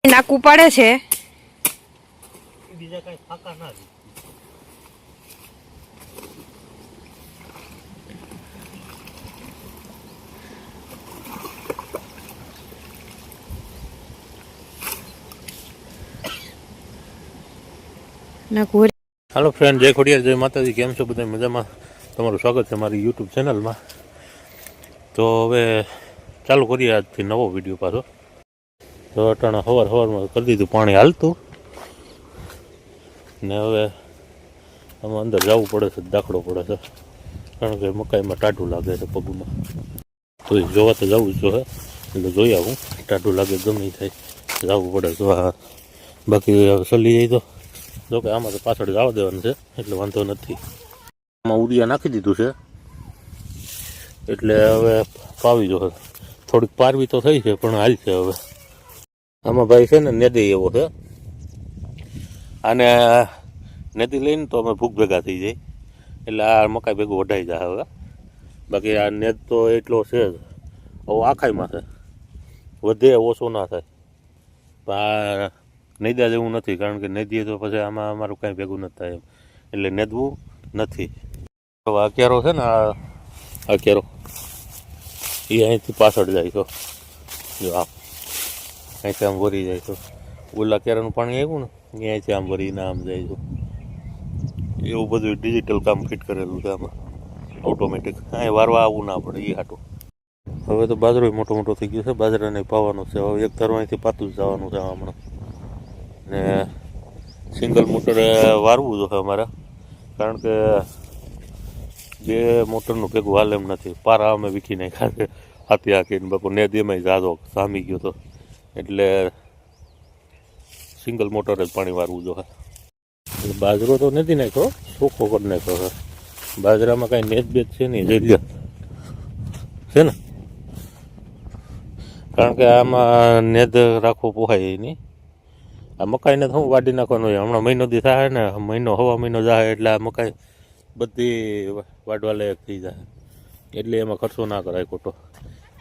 નાકું પડે છે બીજા કઈ ફાકા ના નાકું. હાલો ફ્રેન્ડ, જય ખોડિયાર, જય માતાજી. કેમ છો બધા? મજામાં? તમારું સ્વાગત છે મારી યુટ્યુબ ચેનલમાં. તો હવે ચાલુ કરીએ આજથી નવો વિડીયો પાછો. તો અટાણા સવારમાં કરી દીધું પાણી હાલતું ને હવે આમાં અંદર જવું પડે છે, દાખલો પડે છે, કારણ કે મકાઈમાં ટાઢું લાગે છે પગમાં. તો એ જોવા તો જવું જ જોઈએ, એટલે જોઈ આવું. ટાઢું લાગે ગમે થાય જવું પડે જોવા. બાકી ચલી જાય તો જો કે આમાં તો પાછળ જવા દેવાનું છે, એટલે વાંધો નથી. આમાં ઉરિયા નાખી દીધું છે, એટલે હવે પાવી જો. થોડીક પારવી તો થઈ છે, પણ હાલ છે હવે. આમાં ભાઈ છે ને નેદી એવો છે, આને નેદી લઈને તો અમે ભૂખ ભેગા થઈ જાય, એટલે આ મકાઈ ભેગું વઢાઈ જાય હવે. બાકી આ નેદ તો એટલો છે જ, હવે આખાઈમાં છે, વધે ઓછો ના થાય. પણ નેદા જેવું નથી, કારણ કે નેદીએ તો પછી આમાં અમારું કાંઈ ભેગું નથી થાય એમ, એટલે નેદવું નથી. હવે આ કેરો છે ને, આ કેરો એ અહીંથી પાછળ જાય તો જો આમ અહીંથી આમ ભરી જાય તો ઓલા કેરાનું પાણી આવ્યું ને એ અહીંથી આમ ભરીને આમ જાય તો એવું બધું ડિજિટલ કામ ફિટ કરેલું છે આમાં, ઓટોમેટિક. અહીં વારવા આવવું ના પડે એ હાટું. હવે તો બાજરો મોટો મોટો થઈ ગયો છે, બાજરાને પાવાનો છે. હવે એક ધારો અહીંથી પાતું જ જવાનું છે હમણાં. ને સિંગલ મોટર વારવું જોઈએ અમારે, કારણ કે બે મોટરનું ભેગું હાલ એમ નથી. પારા અમે વીખી નાખ્યા હાથી હાકીને, બાપુ નેદ એમાંય જાદો સામી ગયો તો, એટલે સિંગલ મોટર જ પાણી વારવું જોઈએ. બાજરો તો નથી નાખ્યો, ચોખ્ખો કરી નાખ્યો છે. બાજરામાં કાંઈ નેદ બેદ છે નહીં, જગ્યા છે ને, કારણ કે આમાં નેદ રાખવો પોહાય નહીં. આ મકાઈને તો હું વાડી નાખવાનું હોય. હમણાં મહિનો દી થાય ને, હવા મહિનો જાય એટલે આ મકાઈ બધી વાડવા લાયક થઈ જાય, એટલે એમાં ખર્ચો ના કરાય ખોટો.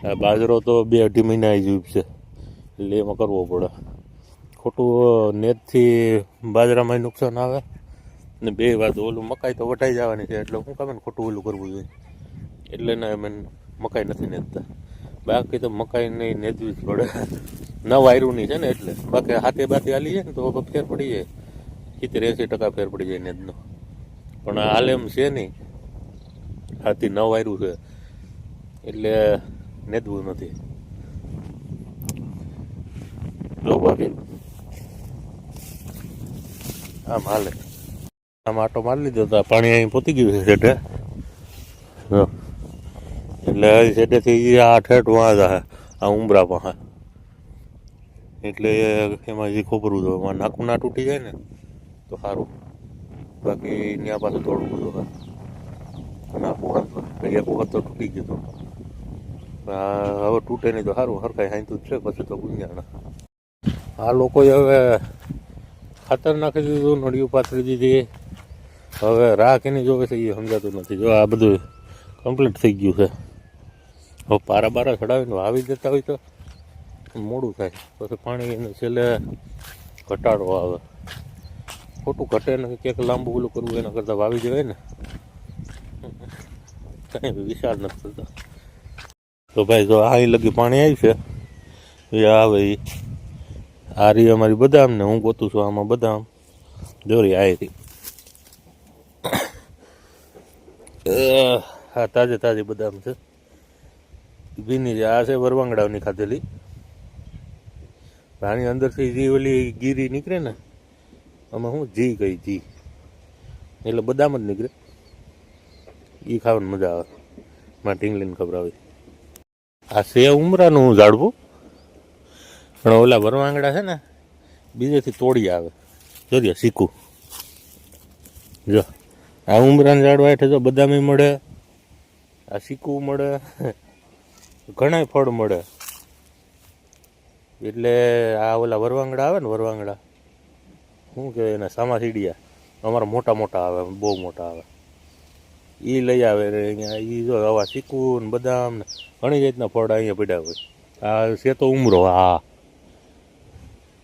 આ બાજરો તો 2-2.5 મહિના જીવ છે, એટલે એમાં કરવો પડે. ખોટું નેદથી બાજરામાં નુકસાન આવે ને બે વાત ઓલું મકાઈ તો વટાઈ જવાની છે, એટલે શું કામ ને ખોટું ઓલું કરવું જોઈએ, એટલે ને અમે મકાઈ નથી નેદતા. બાકી તો મકાઈ નહીં નેદવી જ પડે, ન વાયરું નહીં છે ને એટલે. બાકી હાથે બાથે હાલી જાય ને તો ફેર પડી જાય, 70-80% ફેર પડી જાય નેદનો. પણ હાલ એમ છે નહીં, હાથી ન વાયરું છે એટલે નેદવું નથી. જો બાકી આમ હાલે, આમ આટો મારી લીધો તો પાણી અહીં પોતી ગયું છે સેટે, એટલે સેટેથી આ ઠેઠ વાં જાય આ ઉમરા પાસે, એટલે એમાં જે ખોબરું તો એમાં નાકું ના તૂટી જાય ને તો સારું. બાકી ત્યાં પાછું થોડું બધું નાકું એક વખત તો તૂટી ગયું હતું. હવે તૂટે નહીં તો સારું, હરખાઈ હાંતું જ છે, પછી તો ગુંજાણા. આ લોકોએ હવે ખાતર નાખી દીધું, નળિયું પાથરી દીધી, હવે રાહ કેની જોવે છે એ સમજાતું નથી. જો આ બધું કમ્પ્લીટ થઈ ગયું છે. હવે પારા બારા ચડાવીને વાવી દેતા હોય તો મોડું થાય, પછી પાણી છેલ્લે ઘટાડો આવે. ખોટું ઘટે ને ક્યાંક લાંબુ ઓલું કરવું એના કરતાં વાવી દેવાય ને, કંઈ વિચાર નથી કરતા. તો ભાઈ જો અહીં લગી પાણી આવી છે એ આવે એ આ રહી અમારી બદામ ને હું ગોતું છું આમાં બદામ દોરી આવી રહી. હા તાજે તાજી બદામ છે, ભીની છે. આ છે વરવાંગડાની ખાધેલી. આની અંદરથી જે ઓલી ગીરી નીકળે ને, આમાં શું જી કઈ જી, એટલે બદામ જ નીકળે. એ ખાવાની મજા આવે, માં ઢીંગલીને ખવડાવી. આ છે ઉમરાનું ઝાડવું, પણ ઓલા વરવાંગડા છે ને બીજેથી તોડી આવે. જોજે શીખું, જો આ ઉમરાના ઝાડવા હેઠે જો બદામી મળે, આ શીકું મળે, ઘણા ફળ મળે. એટલે આ ઓલા વરવાંગડા આવે ને, વરવાંગડા શું કે એને સામાસીડિયા અમારા મોટા મોટા આવે, બહુ મોટા આવે, એ લઈ આવે અહીંયા. એ જો આવા શીકું ને બદામ ને ઘણી જાતના ફળ અહીંયા પડ્યા હોય. આ છે તો ઉમરો, હા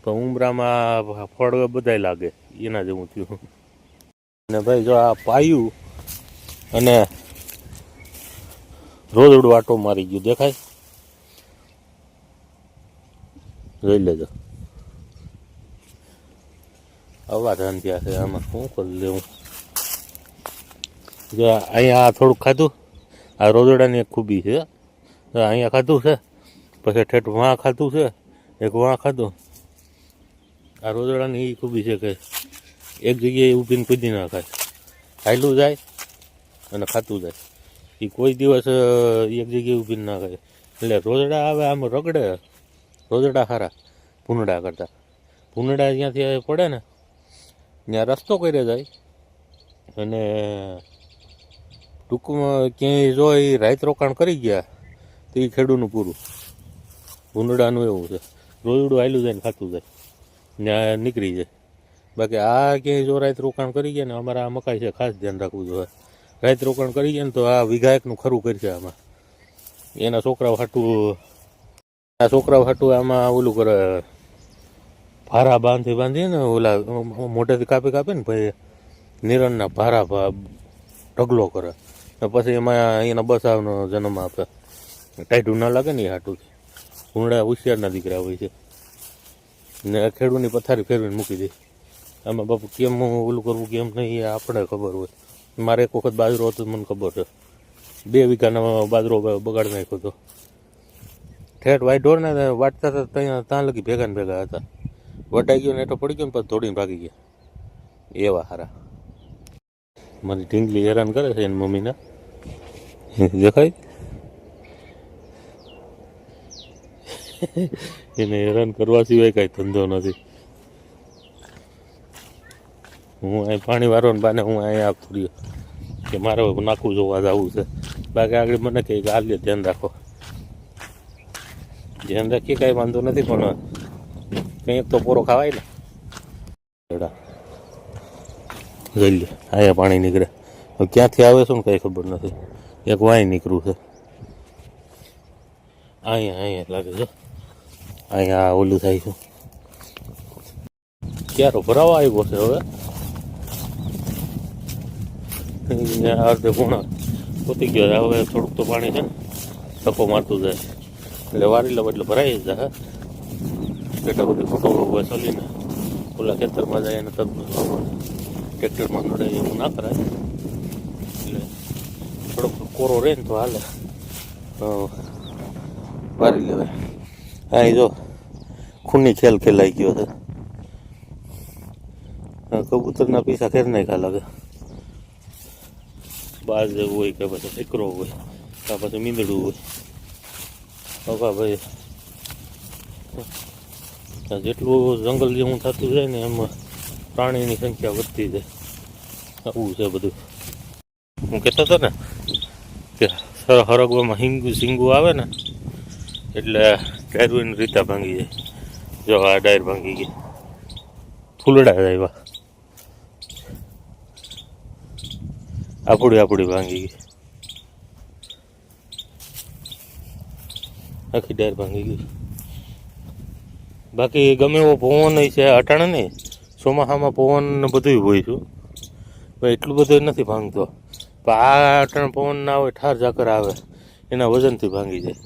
તો ઉમરામાં ફળ બધાય લાગે એના જેવું થયું. અને ભાઈ જો આ પાયું અને રોદડું આટો મારી ગયું દેખાય, જોઈ લેજો. આવા ધન થયા છે આમાં શું કરી લેવું. જો અહીંયા થોડુંક ખાધું, આ રોદડાની એક ખૂબી છે. અહીંયા ખાધું છે, પછી ઠેઠ વાં ખાધું છે, એક વાં ખાધું. આ રોદડાની એ ખૂબી છે કે એક જગ્યાએ ઊભીને કૂદી ના ખાય, હાયલું જાય અને ખાતું જાય. એ કોઈ દિવસ એક જગ્યાએ ઊભીને ના ખાય. એટલે રોદડા આવે આમ રગડે, રોદડા સારા ભૂંડા કરતા. ભૂંડા જ્યાંથી પડે ને ત્યાં રસ્તો કરી જાય. અને ટૂંકમાં ક્યાંય જો એ રાત રોકાણ કરી ગયા તો એ ખેડૂતનું પૂરું. ભૂંડાનું એવું છે, રોદડું હાયલું જાય ને ખાતું જાય, ત્યાં નીકળી જાય. બાકી આ ક્યાંય જો રાત રોકાણ કરી ગયા ને, અમારા આ મકાઈ છે ખાસ ધ્યાન રાખવું જોઈએ. રાત રોકાણ કરી ગયા ને તો આ વિઘાયકનું ખરું કરશે આમાં. એના છોકરાઓ હાટું આમાં ઓલું કરે, ભારા બાંધી ને ઓલા મોઢેથી કાપી ને ભાઈ નિરણના ભારા ઢગલો કરે ને પછી એમાં એના બસાવનો જન્મ આપે. ટાઈટું ના લાગે ને એ હાટું. ભૂંડા હોશિયારના દીકરા હોય છે ને ખેડૂતની પથારી ફેરવીને મૂકી દે. આમાં બાપુ કેમ ઓલું કરવું કેમ નહીં એ આપણે ખબર હોય. મારે એક વખત બાજરો હતો મને ખબર છે, 2 વીઘાનો બાજરો બગાડી નાખ્યો હતો. ઠેઠ વાઈઢોર ને વાટતા હતા ત્યાં લગી ભેગા ને ભેગા હતા. વટાઈ ગયો ને એટો પડી ગયો ને પછી દોડીને ભાગી ગયા. એવા હારા. મારી ઢીંગલી હેરાન કરે છે એની મમ્મીને, દેખાય એને હેરાન કરવા સિવાય કાંઈ ધંધો નથી. હું અહીં પાણી વાળો ને બાને હું અહીંયા આપતું રહ્યો કે મારે નાખવું જોવા જવું છે. બાકી આગળ મને કહે કે હાલ ધ્યાન રાખો. ધ્યાન રાખીએ કાંઈ વાંધો નથી, પણ કંઈક તો પોરો ખાવાય ને. જોઈ લે અહીંયા પાણી નીકળે. હવે ક્યાંથી આવે છે ને કંઈ ખબર નથી. એક વાય નીકળ્યું છે અહીંયા લાગે છે. અહીંયા ઓલું થાય છે. ક્યારો ભરાવા આવ્યો છે હવે. અડધે પૂર્ણ પોતી ગયો. હવે થોડુંક તો પાણી છે ને ધક્કો મારતું જાય એટલે વારી લો એટલે ભરાઈ જાય. એટલા બધી ફોટો ચલીને ઓલા ખેતરમાં જાય અને તબ ટ્રેક્ટરમાં નડે એવું ના કરાય. એટલે થોડોક કોરો રહે ને તો હાલે, વારી લેવાય. હા જો ખૂની ખેલ ખેલાઈ ગયો છે. કબૂતરના પૈસા ખેર નહીં ખા લાગે. બાજ હોય કે પછી દીકરો હોય કે પછી મીંદડું હોય. હવે ભાઈ જેટલું જંગલ જેવું થતું જાય ને એમાં પ્રાણીની સંખ્યા વધતી જાય. આવું છે બધું. હું કહેતો હતો ને કે હરગવામાં સિંગું આવે ને એટલે ડાયરની રીતા ભાંગી જાય. જો આ ડાયર ભાંગી ગઈ, ફૂલડા આવ્યા, આપડી ભાંગી ગઈ, આખી ડાયર ભાંગી ગઈ. બાકી ગમે એવો પવન છે અટાણે નહીં, ચોમાસામાં પવન બધું હોય છું પણ એટલું બધું નથી ભાંગતો. પણ આ અટાણે પવન ના હોય, ઠાર ઝાકર આવે એના વજનથી ભાંગી જાય.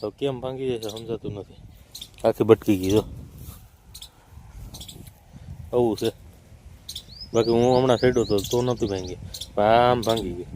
તો કેમ ભાંગી જાય છે સમજાતું નથી. આખી ભટકી ગઈ જો આવું છે. બાકી હું હમણાં છેડ્યો તો નહોતું ભાંગી, આમ ભાંગી ગઈ.